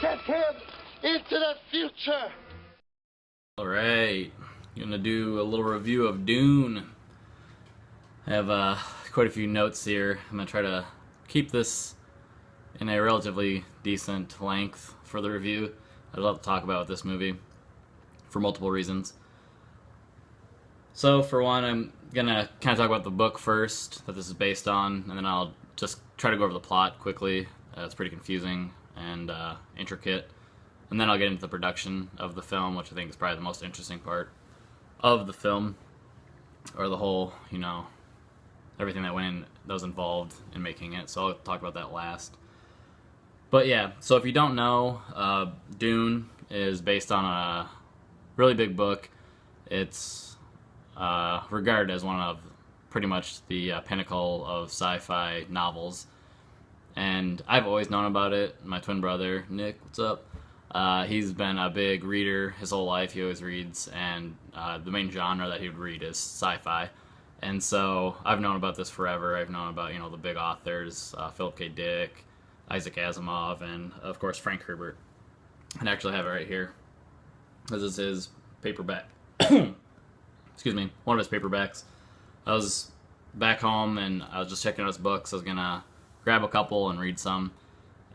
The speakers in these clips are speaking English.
Get him into the future! Alright, I'm gonna do a little review of Dune. I have quite a few notes here. I'm gonna try to keep this in a relatively decent length for the review. I'd love to talk about this movie for multiple reasons. So, for one, I'm gonna kind of talk about the book first that this is based on, and then I'll just try to go over the plot quickly. It's pretty confusing and intricate. And then I'll get into the production of the film, which I think is probably the most interesting part of the film, or the whole, everything that was involved in making it. So I'll talk about that last. But yeah, so if you don't know, Dune is based on a really big book. It's regarded as one of pretty much the pinnacle of sci-fi novels. And I've always known about it. My twin brother, Nick, what's up? He's been a big reader his whole life. He always reads, and the main genre that he would read is sci-fi. And so I've known about this forever. I've known about, the big authors, Philip K. Dick, Isaac Asimov, and of course Frank Herbert. And I actually have it right here. This is his paperback. Excuse me, one of his paperbacks. I was back home and I was just checking out his books. I was gonna grab a couple and read some.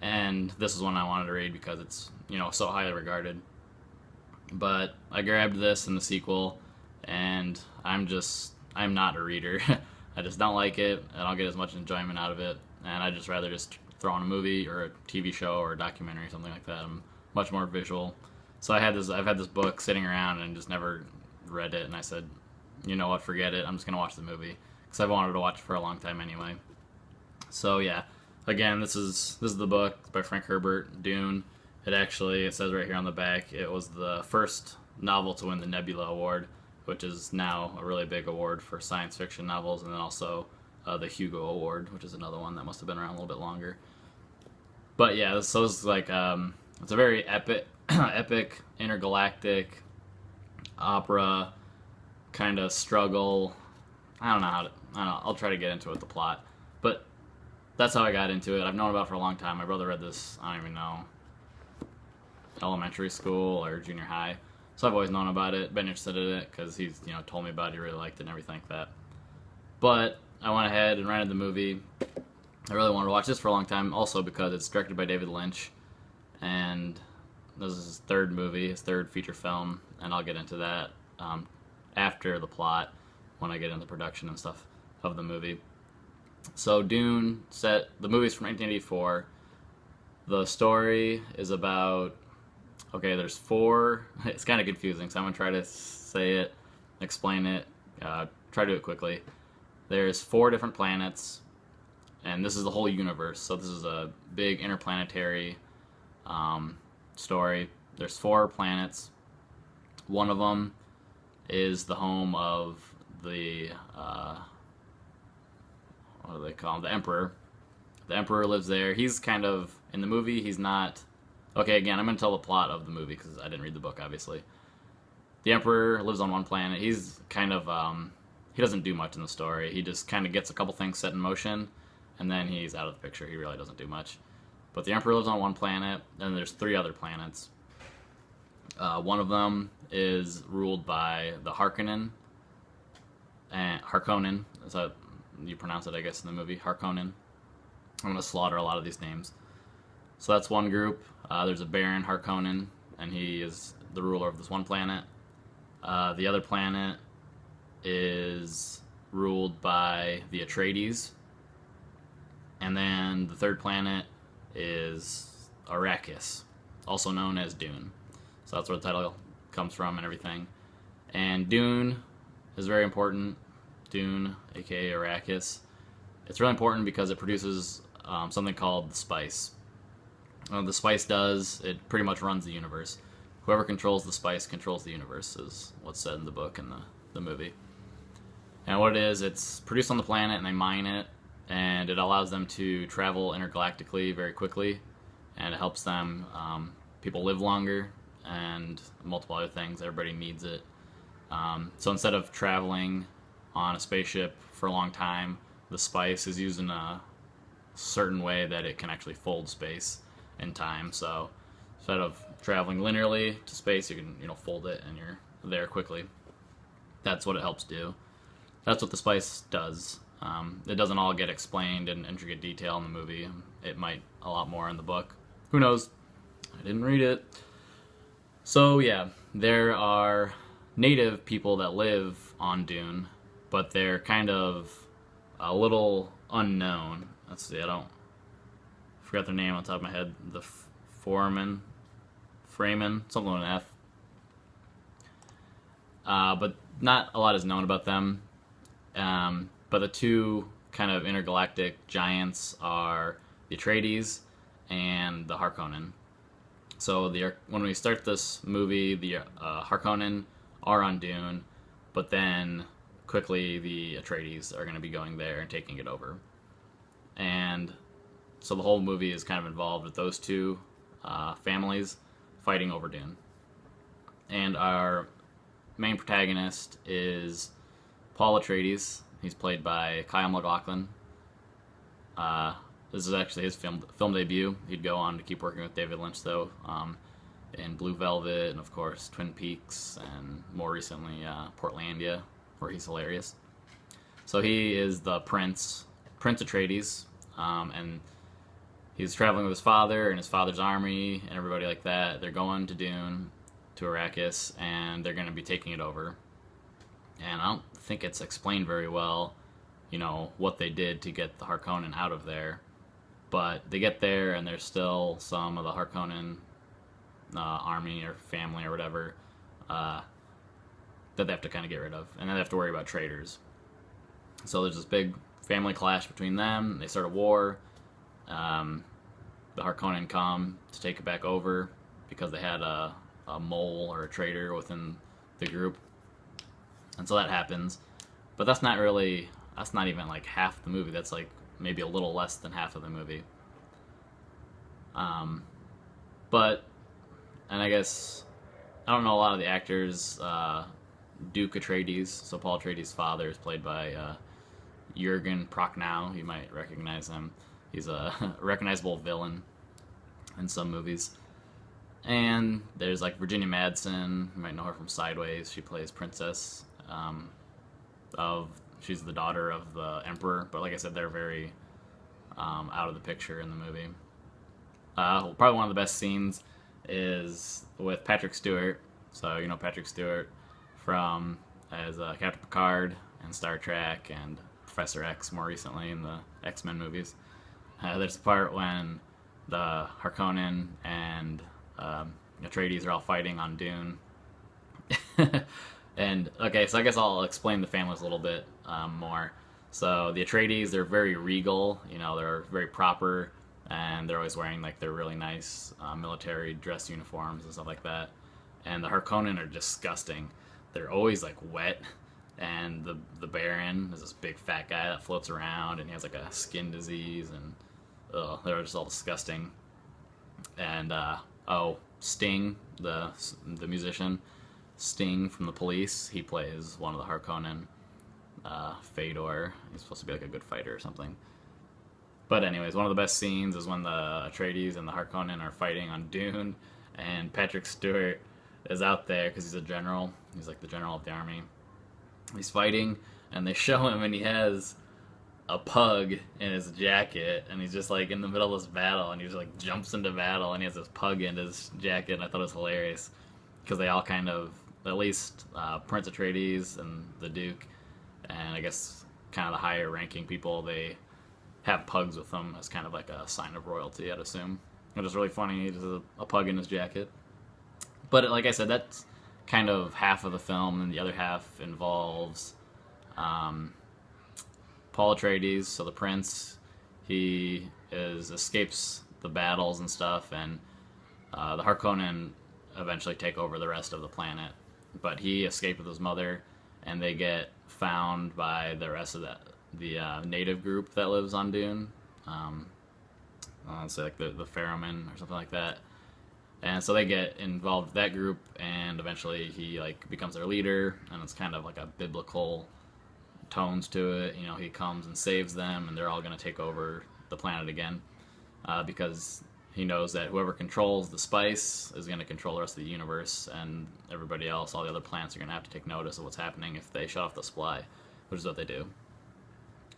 And this is one I wanted to read because it's, so highly regarded. But I grabbed this and the sequel, and I'm not a reader. I just don't like it. I don't get as much enjoyment out of it, and I'd just rather just throw on a movie or a TV show or a documentary or something like that. I'm much more visual. So I've had this book sitting around and just never read it, and I said, you know what, forget it. I'm just gonna watch the movie because I've wanted to watch it for a long time anyway. So yeah. Again, this is the book by Frank Herbert, Dune. It says right here on the back, it was the first novel to win the Nebula Award, which is now a really big award for science fiction novels, and then also the Hugo Award, which is another one that must have been around a little bit longer. But yeah, it's like it's a very epic intergalactic opera kind of struggle. I don't know. I'll try to get into it, the plot, but that's how I got into it. I've known about it for a long time. My brother read this, I don't even know, elementary school or junior high. So I've always known about it, been interested in it, because he's, told me about it, he really liked it and everything like that. But I went ahead and rented the movie. I really wanted to watch this for a long time, also because it's directed by David Lynch. And this is his third movie, his third feature film, and I'll get into that after the plot, when I get into production and stuff of the movie. So Dune, the movie's from 1984. The story is about, there's four, it's kind of confusing, so I'm going to try to say it, explain it, try to do it quickly. There's 4 different planets, and this is the whole universe, so this is a big interplanetary story. There's 4 planets. One of them is the home of the what do they call him? The Emperor. The Emperor lives there. He's kind of, in the movie, he's not... Okay, again, I'm going to tell the plot of the movie because I didn't read the book, obviously. The Emperor lives on one planet. He's kind of, he doesn't do much in the story. He just kind of gets a couple things set in motion, and then he's out of the picture. He really doesn't do much. But the Emperor lives on one planet, and there's 3 other planets. One of them is ruled by the Harkonnen. Harkonnen, is that you pronounce it, I guess, in the movie, Harkonnen. I'm going to slaughter a lot of these names. So that's one group. There's a Baron Harkonnen, and he is the ruler of this one planet. The other planet is ruled by the Atreides. And then the third planet is Arrakis, also known as Dune. So that's where the title comes from and everything. And Dune is very important. Dune, aka Arrakis. It's really important because it produces something called the spice. The spice it pretty much runs the universe. Whoever controls the spice controls the universe, is what's said in the book and the movie. And what it is, it's produced on the planet and they mine it, and it allows them to travel intergalactically very quickly, and it helps them, people live longer, and multiple other things. Everybody needs it. So instead of traveling on a spaceship for a long time, the spice is used in a certain way that it can actually fold space and time. So instead of traveling linearly to space, you can fold it and you're there quickly. That's what it helps do. That's what the spice does. It doesn't all get explained in intricate detail in the movie. It might a lot more in the book. Who knows? I didn't read it. So yeah, there are native people that live on Dune, but they're kind of a little unknown. Let's see, I forgot their name on top of my head. The Fremen, something with an F. But not a lot is known about them. But the two kind of intergalactic giants are the Atreides and the Harkonnen. So when we start this movie, the Harkonnen are on Dune, but then quickly the Atreides are going to be going there and taking it over. And so the whole movie is kind of involved with those two families fighting over Dune. And our main protagonist is Paul Atreides. He's played by Kyle MacLachlan. This is actually his film debut. He'd go on to keep working with David Lynch, though, in Blue Velvet and, of course, Twin Peaks, and more recently Portlandia, where he's hilarious. So he is the Prince Atreides, and he's traveling with his father and his father's army and everybody like that. They're going to Dune, to Arrakis, and they're going to be taking it over. And I don't think it's explained very well, what they did to get the Harkonnen out of there. But they get there, and there's still some of the Harkonnen army or family or whatever that they have to kind of get rid of. And then they have to worry about traitors. So there's this big family clash between them. They start a war. The Harkonnen come to take it back over because they had a mole or a traitor within the group. And so that happens. But that's not even like half the movie. That's like maybe a little less than half of the movie. And I guess, I don't know a lot of the actors. Duke Atreides, so Paul Atreides' father, is played by Jurgen Prochnow. You might recognize him. He's a recognizable villain in some movies. And there's like Virginia Madsen. You might know her from Sideways. She plays Princess. She's the daughter of the Emperor, but like I said, they're very out of the picture in the movie. Probably one of the best scenes is with Patrick Stewart. So Patrick Stewart from as Captain Picard in Star Trek and Professor X more recently in the X-Men movies. There's a part when the Harkonnen and Atreides are all fighting on Dune. And okay, so I guess I'll explain the families a little bit more. So the Atreides, they're very regal, they're very proper, and they're always wearing like their really nice military dress uniforms and stuff like that. And the Harkonnen are disgusting. They're always like wet, and the Baron is this big fat guy that floats around, and he has like a skin disease, and they're just all disgusting. And Sting, the musician, Sting from the Police, he plays one of the Harkonnen, Fedor. He's supposed to be like a good fighter or something. But anyways, one of the best scenes is when the Atreides and the Harkonnen are fighting on Dune, and Patrick Stewart is out there because he's a general. He's like the general of the army. He's fighting, and they show him, and he has a pug in his jacket, and he's just like in the middle of this battle, and he just like jumps into battle, and he has this pug in his jacket, and I thought it was hilarious because they all kind of, at least Prince Atreides and the Duke, and I guess kind of the higher ranking people, they have pugs with them as kind of like a sign of royalty, I'd assume. It was really funny. He has a pug in his jacket. But like I said, that's kind of half of the film, and the other half involves Paul Atreides, so the prince. He escapes the battles and stuff, and the Harkonnen eventually take over the rest of the planet. But he escaped with his mother, and they get found by the rest of the native group that lives on Dune. Let's say like the Ferrymen or something like that. And so they get involved with that group, and eventually he like becomes their leader, and it's kind of like a biblical tones to it. He comes and saves them, and they're all going to take over the planet again, because he knows that whoever controls the spice is going to control the rest of the universe, and everybody else, all the other planets, are going to have to take notice of what's happening if they shut off the supply, which is what they do.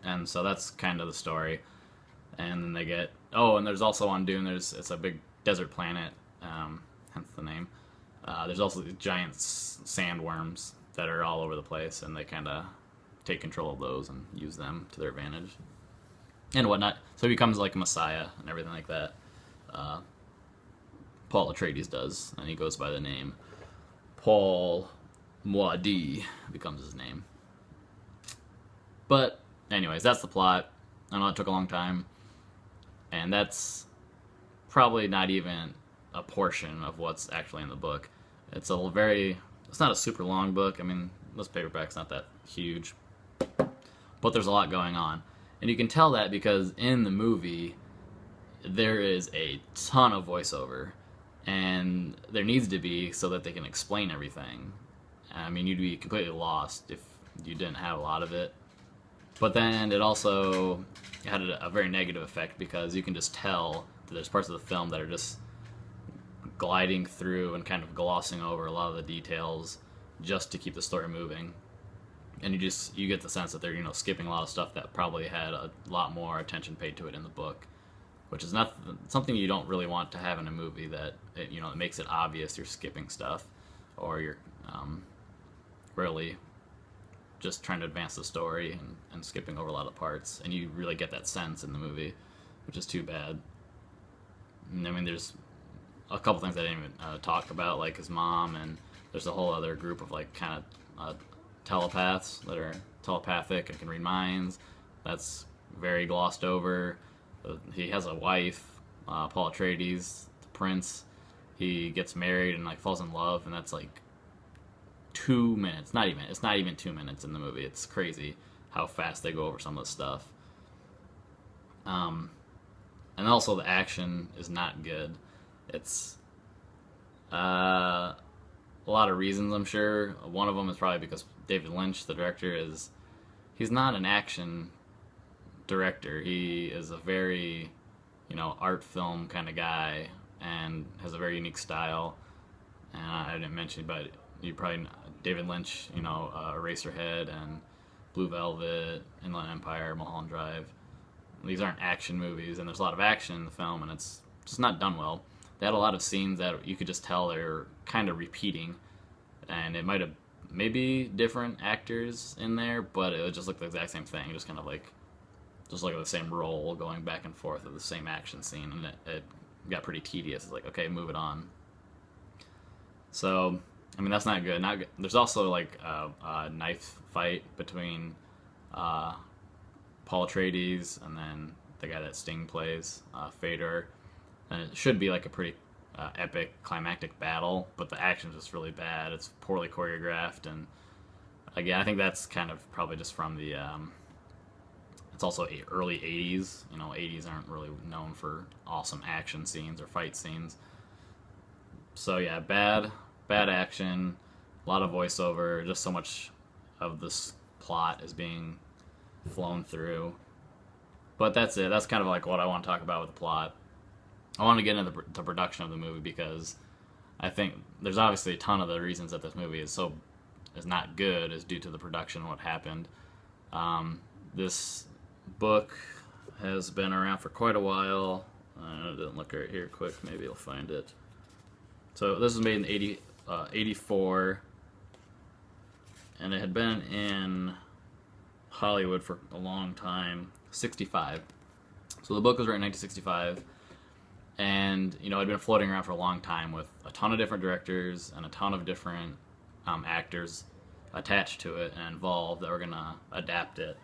And so that's kind of the story. And then they get, oh, and there's also on Dune, it's a big desert planet, hence the name. There's also these giant sandworms that are all over the place, and they kind of take control of those and use them to their advantage and whatnot. So he becomes like a messiah and everything like that. Paul Atreides does, and he goes by the name Paul Muad'Dib becomes his name. But anyways, that's the plot. I know it took a long time, and that's probably not even a portion of what's actually in the book. It's not a super long book. I mean, this paperback's not that huge, but there's a lot going on. And you can tell that because in the movie, there is a ton of voiceover, and there needs to be so that they can explain everything. I mean, you'd be completely lost if you didn't have a lot of it. But then it also had a very negative effect because you can just tell that there's parts of the film that are just gliding through and kind of glossing over a lot of the details just to keep the story moving. And you get the sense that they're skipping a lot of stuff that probably had a lot more attention paid to it in the book, which is not something you don't really want to have in a movie, that it makes it obvious you're skipping stuff or you're really just trying to advance the story and skipping over a lot of parts, and you really get that sense in the movie, which is too bad. And, I mean, there's a couple things I didn't even talk about, like his mom, and there's a whole other group of like kind of telepaths that are telepathic and can read minds. That's very glossed over. He has a wife, Paul Atreides, the prince. He gets married and like falls in love, and that's like 2 minutes. It's not even 2 minutes in the movie. It's crazy how fast they go over some of the stuff. And also the action is not good. It's a lot of reasons, I'm sure. One of them is probably because David Lynch, the director, he's not an action director. He is a very, art film kind of guy and has a very unique style. And I didn't mention, but you probably know David Lynch, Eraserhead and Blue Velvet, Inland Empire, Mulholland Drive. These aren't action movies, and there's a lot of action in the film, and it's just not done well. They had a lot of scenes that you could just tell they're kind of repeating, and it might have maybe different actors in there, but it would just look the exact same thing, just kind of like the same role going back and forth of the same action scene, and it got pretty tedious. It's like, okay, move it on. So, I mean, that's not good. Not good. There's also like a knife fight between Paul Atreides and then the guy that Sting plays, Fedor. And it should be like a pretty epic, climactic battle, but the action's just really bad. It's poorly choreographed, and again, I think that's kind of probably just from the. It's also early '80s. 80s aren't really known for awesome action scenes or fight scenes. So yeah, bad action, a lot of voiceover, just so much of this plot is being flown through. But that's it. That's kind of like what I want to talk about with the plot. I want to get into the production of the movie because I think there's obviously a ton of the reasons that this movie is not good is due to the production and what happened. This book has been around for quite a while. I didn't look right here quick. Maybe you'll find it. So this was made in 84, and it had been in Hollywood for a long time. 65. So the book was written in 1965. And, I'd been floating around for a long time with a ton of different directors and a ton of different actors attached to it and involved that were going to adapt it.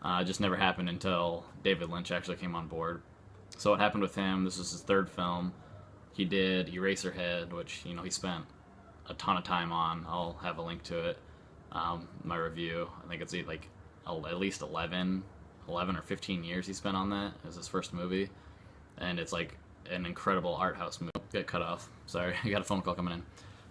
It just never happened until David Lynch actually came on board. So what happened with him, this was his third film. He did Eraserhead, which, he spent a ton of time on. I'll have a link to it, my review. I think it's like at least 11 or 15 years he spent on that. It was his first movie. And it's like an incredible art house movie. Get cut off. Sorry, I got a phone call coming in.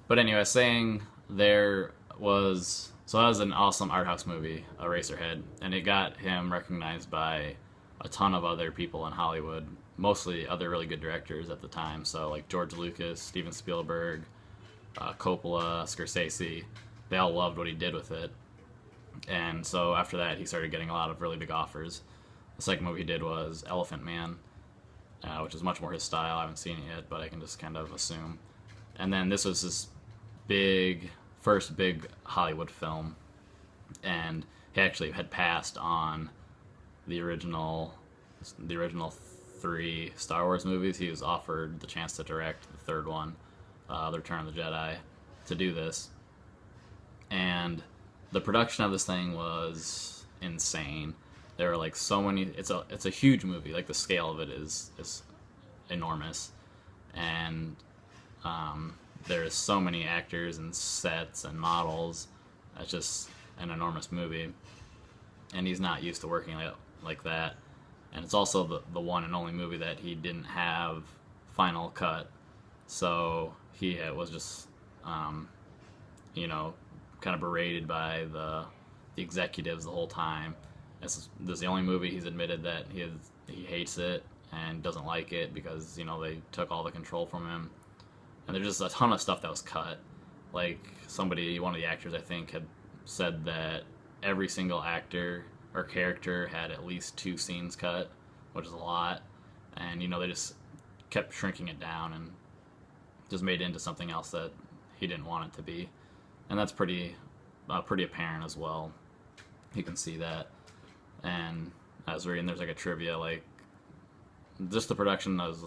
But anyway, saying that was an awesome art house movie, Eraserhead, and it got him recognized by a ton of other people in Hollywood mostly other really good directors at the time. So like George Lucas, Steven Spielberg, Coppola, Scorsese, they all loved what he did with it. And so after that, he started getting a lot of really big offers. The second movie he did was Elephant Man, which is much more his style. I haven't seen it yet, but I can just kind of assume. And then this was his first big Hollywood film, and he actually had passed on the original three Star Wars movies. He was offered the chance to direct the third one, The Return of the Jedi, to do this. And the production of this thing was insane. There were like so many. It's a huge movie. Like the scale of it is enormous, and there's so many actors and sets and models. It's just an enormous movie, and he's not used to working like that. And it's also the one and only movie that he didn't have final cut, so he was just kind of berated by the executives the whole time. This is the only movie he's admitted that he hates it and doesn't like it because they took all the control from him. And there's just a ton of stuff that was cut. Like one of the actors I think had said that every single actor or character had at least 2 scenes cut, which is a lot. And they just kept shrinking it down and just made it into something else that he didn't want it to be. And that's pretty apparent as well. You can see that. And I was reading, there's like a trivia, like just the production was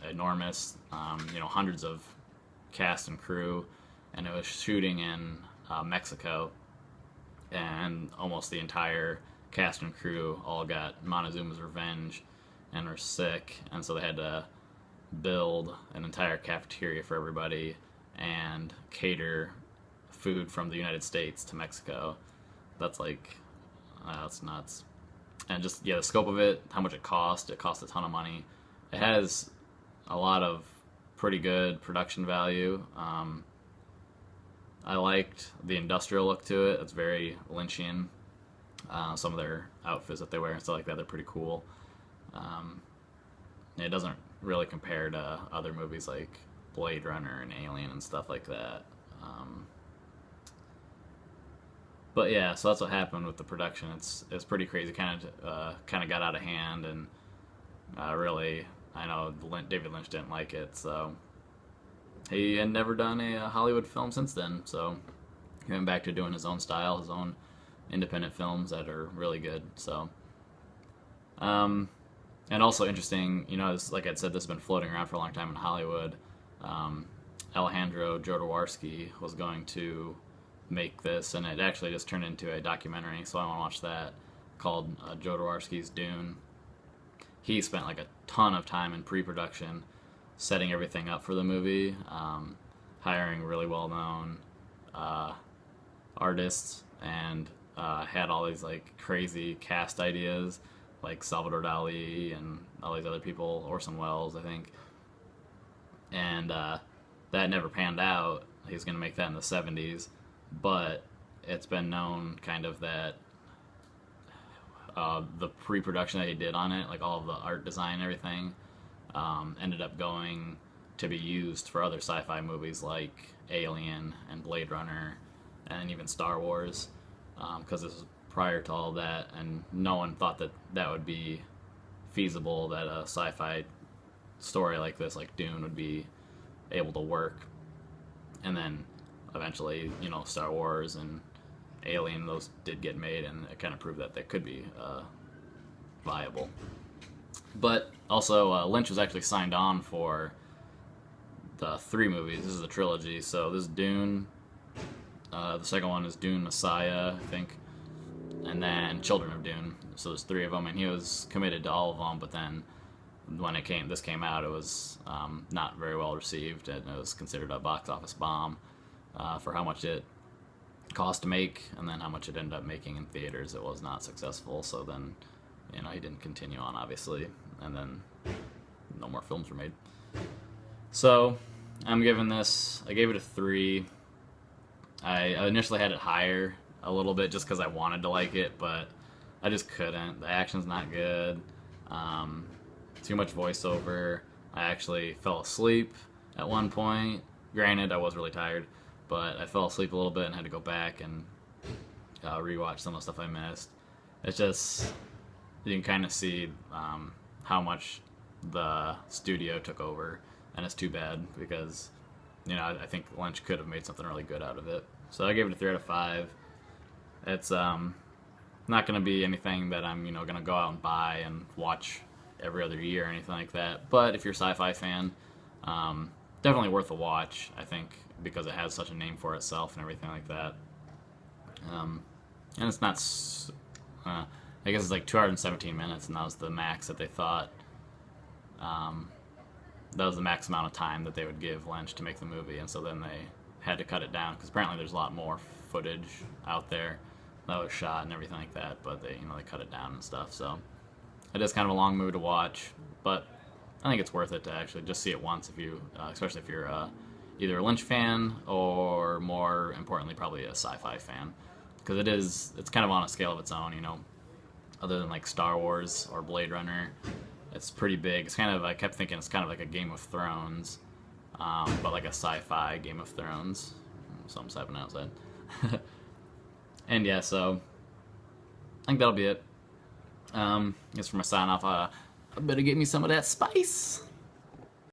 enormous. Hundreds of cast and crew, and it was shooting in Mexico, and almost the entire cast and crew all got Montezuma's revenge and were sick, and so they had to build an entire cafeteria for everybody and cater food from the United States to Mexico. That's nuts. And just the scope of it, how much it cost a ton of money. It has a lot of pretty good production value. I liked the industrial look to it. It's very Lynchian. Some of their outfits that they wear and stuff like that, they're pretty cool. It doesn't really compare to other movies like Blade Runner and Alien and stuff like that. But yeah, so that's what happened with the production. It's pretty crazy. Kind of got out of hand, and really, I know David Lynch didn't like it, so he had never done a Hollywood film since then. So he went back to doing his own style, his own independent films that are really good. So, and also interesting, like I said, this has been floating around for a long time in Hollywood. Alejandro Jodorowsky was going to make this, and it actually just turned into a documentary, so I want to watch that, called Jodorowsky's Dune. He spent like a ton of time in pre-production setting everything up for the movie, hiring really well-known artists, and had all these like crazy cast ideas like Salvador Dali and all these other people, Orson Welles I think, and that never panned out. He was going to make that in the 70s, but it's been known kind of that the pre-production that he did on it, like all of the art design and everything, ended up going to be used for other sci-fi movies like Alien and Blade Runner and even Star Wars, because this was prior to all that, and no one thought that would be feasible, that a sci-fi story like this, like Dune, would be able to work. And then eventually, Star Wars and Alien, those did get made, and it kind of proved that they could be viable. But also, Lynch was actually signed on for the 3 movies. This is a trilogy, so this is Dune. The second one is Dune Messiah, I think, and then Children of Dune. So there's 3 of them, and he was committed to all of them. But then when this came out, it was not very well received, and it was considered a box office bomb for how much it cost to make, and then how much it ended up making in theaters. It was not successful, so then he didn't continue on, obviously, and then no more films were made. So I gave it a 3. I initially had it higher a little bit just because I wanted to like it, but I just couldn't. The action's not good. too much voiceover. I actually fell asleep at one point. Granted, I was really tired, but I fell asleep a little bit and had to go back and rewatch some of the stuff I missed. It's just, you can kind of see how much the studio took over, and it's too bad because, I think Lynch could have made something really good out of it. So I gave it a 3 out of 5. It's not going to be anything that I'm, going to go out and buy and watch every other year or anything like that. But if you're a sci-fi fan, definitely worth a watch, I think, because it has such a name for itself and everything like that. And it's not, I guess it's like 217 minutes, and that was the max that they thought, that was the max amount of time that they would give Lynch to make the movie, and so then they had to cut it down, because apparently there's a lot more footage out there that was shot and everything like that, but they cut it down and stuff, so it is kind of a long movie to watch, but I think it's worth it to actually just see it once, if you, especially if you're either a Lynch fan or, more importantly, probably a sci-fi fan, because it's kind of on a scale of its own, other than like Star Wars or Blade Runner. It's pretty big. It's kind of, I kept thinking it's kind of like a Game of Thrones, but like a sci-fi Game of Thrones. Something's happening outside. And yeah, so I think that'll be it. I guess for my sign off, I better get me some of that spice.